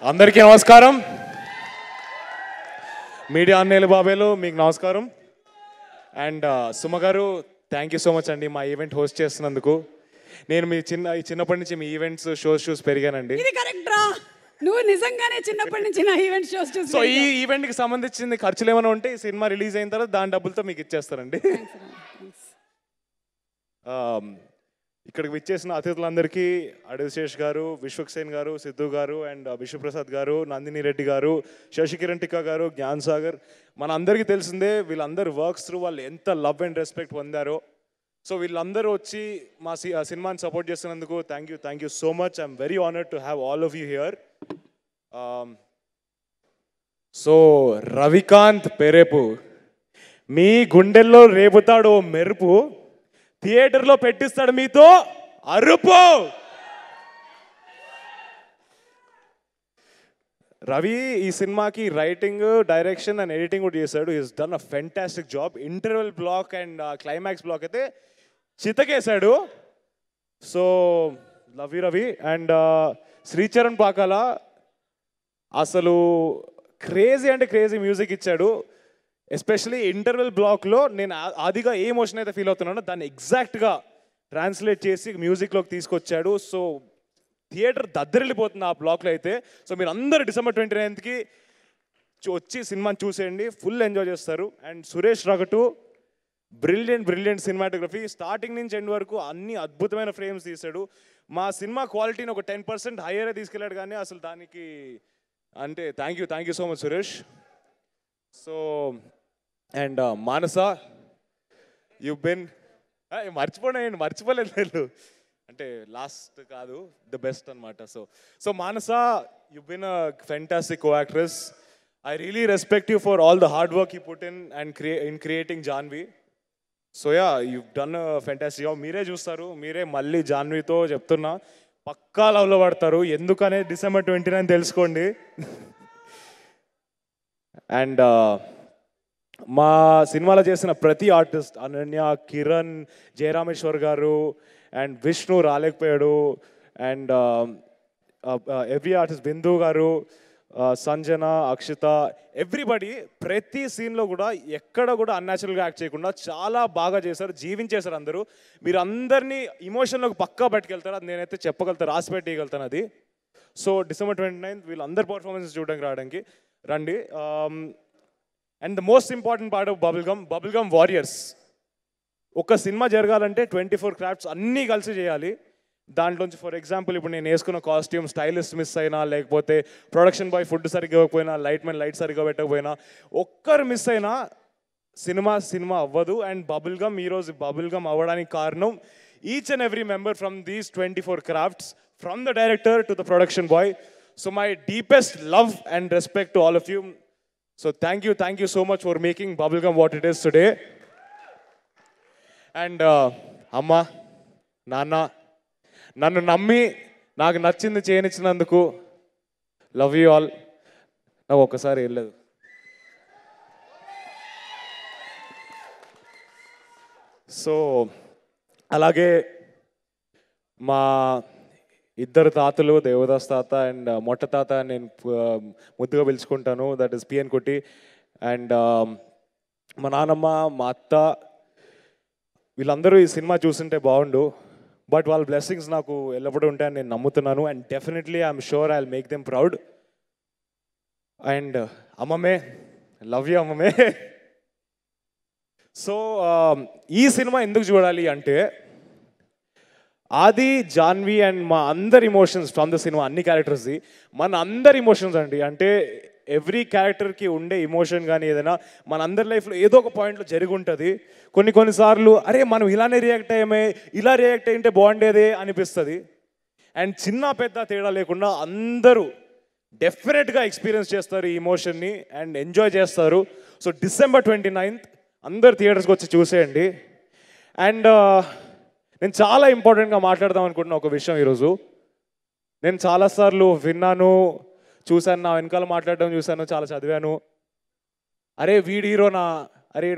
అందరికీ నమస్కారం. మీడియా అన్నయ్యలు బాబాయ్లు మీకు నమస్కారం. అండ్ సుమ గారు థ్యాంక్ యూ సో మచ్ అండి మా ఈవెంట్ హోస్ట్ చేస్తున్నందుకు. నేను మీ చిన్నప్పటి నుంచి మీ ఈవెంట్స్ షోస్ పెరిగానండి. ఇది కరెక్ట్ రా, నువ్వు నిజంగానే చిన్నప్పటి నుంచి నా ఈవెంట్ షోస్ చూసి. సో ఈ ఈవెంట్కి సంబంధించింది ఖర్చులు ఏమైనా ఉంటే ఈ సినిమా రిలీజ్ అయిన తర్వాత దాని డబ్బులతో మీకు ఇచ్చేస్తారండి. ఇక్కడికి విచ్చేసిన అతిథులందరికీ అడిశేష్ గారు, విశ్వక్సేన్ గారు, సిద్ధు గారు అండ్ విశ్వప్రసాద్ గారు, నందిని రెడ్డి గారు, శశికిరణ్ టిక్కా గారు, జ్ఞాన్ సాగర్, మన అందరికీ తెలిసిందే వీళ్ళందరూ వర్క్స్ త్రూ వాళ్ళు ఎంత లవ్ అండ్ రెస్పెక్ట్ పొందారో. సో వీళ్ళందరూ వచ్చి మా సినిమాని సపోర్ట్ చేస్తున్నందుకు thank you so much. I'm very honoured to have all of you here. So Ravikanth Perepu మీ గుండెల్లో రేపుతాడు ఓ మెరుపు, థియేటర్లో పెట్టిస్తాడు మీతో అరుపు. రవి ఈ సినిమాకి రైటింగ్, డైరెక్షన్ అండ్ ఎడిటింగ్ కూడా చేశాడు. He's done a fantastic job. Interval block and climax block అయితే చితకేశాడు. So love you Ravi. And Sricharan Pakala అసలు క్రేజీ అంటే క్రేజీ మ్యూజిక్ ఇచ్చాడు. ఎస్పెషలీ ఇంటర్వెల్ బ్లాక్లో నేను ఆదిగా ఏ ఎమోషన్ అయితే ఫీల్ అవుతున్నానో దాన్ని ఎగ్జాక్ట్గా ట్రాన్స్లేట్ చేసి మ్యూజిక్లోకి తీసుకొచ్చాడు. సో థియేటర్ దద్దరిల్లిపోతుంది ఆ బ్లాక్లో అయితే. సో మీరు అందరూ December 29కి వచ్చి సినిమాని చూసేయండి, ఫుల్ ఎంజాయ్ చేస్తారు. And Suresh Ragutu brilliant cinematography, starting నుంచి ఎండ్ వరకు అన్ని అద్భుతమైన ఫ్రేమ్స్ తీశాడు. మా సినిమా క్వాలిటీని ఒక 10% హయ్యరే తీసుకెళ్ళాడు, కానీ అసలు దానికి అంటే thank you so much Suresh. So and Manasa you been మర్చిపోలేదు అంటే లాస్ట్ కాదు, ద బెస్ట్ అనమాట. So Manasa you been a fantastic co actress. I really respect you for all the hard work you put in creating Janvi. So yeah you done a fantastic job. మీరే చూస్తారు, మీరే మళ్ళీ జాన్వితో చెప్తున్నా పక్కా లవ్లో పడతారు. ఎందుకనే December 29 తెలుసుకోండి. అండ్ మా సినిమాలో చేసిన ప్రతి ఆర్టిస్ట్, అనన్య, కిరణ్, జయరామేశ్వర్ గారు అండ్ విష్ణు రాలేకపోయాడు, and every artist, Bindu garu, Sanjana, Akshita, everybody ప్రతి సీన్లో కూడా ఎక్కడ కూడా అన్యాచురల్గా యాక్ట్ చేయకుండా చాలా బాగా చేశారు, జీవించేశారు అందరూ. మీరు అందరినీ ఇమోషన్లోకి పక్కా పట్టుకెళ్తారు, అది నేనైతే చెప్పగలుగుతాను, రాసి పెట్టగలుగుతాను అది. సో December 29 వీళ్ళందరి పర్ఫార్మెన్స్ చూడడానికి రండి. And the most important part of Bubblegum warriors. ఒక సినిమా జరగాలంటే 24 క్రాఫ్ట్స్ అన్నీ కలిసి చేయాలి. దాంట్లోంచి ఫర్ ఎగ్జాంపుల్ ఇప్పుడు నేను వేసుకున్న కాస్ట్యూమ్ స్టైలిస్ట్ మిస్ అయినా, లేకపోతే ప్రొడక్షన్ బాయ్ ఫుడ్ సరిగ్గా ఇవ్వకపోయినా, లైట్ సరిగ్గా పెట్టకపోయినా, ఒక్కరు మిస్ అయినా సినిమా అవ్వదు. అండ్ ఈరోజు బబుల్గమ్ అవ్వడానికి కారణం each and every member from these 24 crafts, from the director to the production bye. So my deepest love and respect to all of you. So thank you so much for making Bubblegum what it is today. And Amma, Nana, నన్ను నమ్మి నాకు నచ్చింది చేయనిచ్చినందుకు love you all. నాకు ఒక్కసారి వెళ్ళలేదు. So అలాగే మా ఇద్దరు తాతలు, దేవదాస్ తాత అండ్ మొట్ట తాత నేను ముద్దుగా పిలుచుకుంటాను, దట్ ఈస్ పిఎన్ కొట్టి. అండ్ మా నాన్నమ్మ, మా అత్త, వీళ్ళందరూ ఈ సినిమా చూస్తుంటే బాగుండు, బట్ వాళ్ళ బ్లెస్సింగ్స్ నాకు ఎల్లప్పుడూ ఉంటాయని నేను నమ్ముతున్నాను. And definitely I'm sure I will make them proud. And అమ్మమ్మే, లవ్ యూ అమ్మమ్మే. సో ఈ సినిమా ఎందుకు చూడాలి అంటే ఆది, జాన్వి అండ్ మా అందరి ఇమోషన్స్ ఫ్రమ్ ద సినిమా, అన్ని క్యారెక్టర్స్ది మన అందరి ఇమోషన్స్ అండి. అంటే ఎవ్రీ క్యారెక్టర్కి ఉండే ఇమోషన్ కానీ ఏదైనా మన అందరి లైఫ్లో ఏదో ఒక పాయింట్లో జరిగి ఉంటుంది. కొన్నిసార్లు అరే మనం ఇలానే రియాక్ట్ అయ్యామే, ఇలా రియాక్ట్ అయ్యింటే బాగుండేదే అనిపిస్తుంది. అండ్ చిన్న పెద్ద తేడా లేకుండా అందరూ డెఫినెట్గా ఎక్స్పీరియన్స్ చేస్తారు ఈ ఇమోషన్ని అండ్ ఎంజాయ్ చేస్తారు. సో December 29 అందరు థియేటర్స్కి వచ్చి చూసేయండి. అండ్ నేను చాలా ఇంపార్టెంట్గా మాట్లాడదాం అనుకుంటున్న ఒక విషయం ఈరోజు. నేను చాలాసార్లు విన్నాను, చూశాను, నా వెనకాల మాట్లాడడం చూశాను, చాలా చదివాను. అరే వీడి హీరోనా, అరే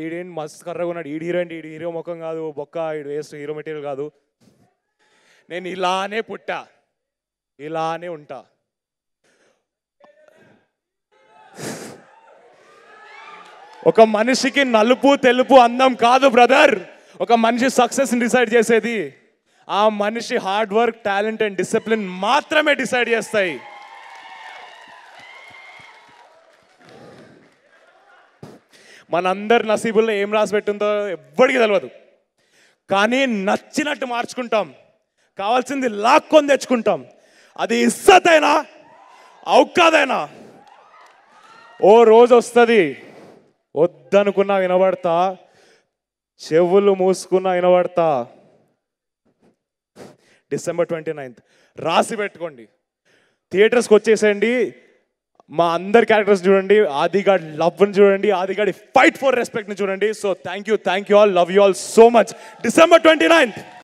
ఈడేంటి మస్తు కర్రగా ఉన్నాడు, ఈడు హీరో ఏంటి, ఈడు హీరో ముఖం కాదు, బొక్క, ఈడు వేస్ట్, హీరో మెటీరియల్ కాదు. నేను ఇలానే పుట్టా, ఇలానే ఉంటా. ఒక మనిషికి నలుపు తెలుపు అందం కాదు బ్రదర్. ఒక మనిషి సక్సెస్ని డిసైడ్ చేసేది ఆ మనిషి hard work, talent and discipline మాత్రమే డిసైడ్ చేస్తాయి. మనందరి నసీబుల్లో ఏం రాసి పెట్టిందో ఎవ్వడికి తెలియదు. కానీ నచ్చినట్టు మార్చుకుంటాం, కావాల్సింది లాక్కొని తెచ్చుకుంటాం. అది ఇజ్జతైనా ఔకాదైనా ఓ రోజు వస్తుంది, వద్దనుకున్నా వినబడతా, చెవులు మూసుకున్నా వినబడతా. December 29th రాసి పెట్టుకోండి. థియేటర్స్కి వచ్చేసేయండి. మా అందరి క్యారెక్టర్స్ చూడండి, ఆదిగాడ్ లవ్ని చూడండి, ఆదిగాడి ఫైట్ ఫర్ రెస్పెక్ట్ని చూడండి. So thank you all, love you all so much. December 29th.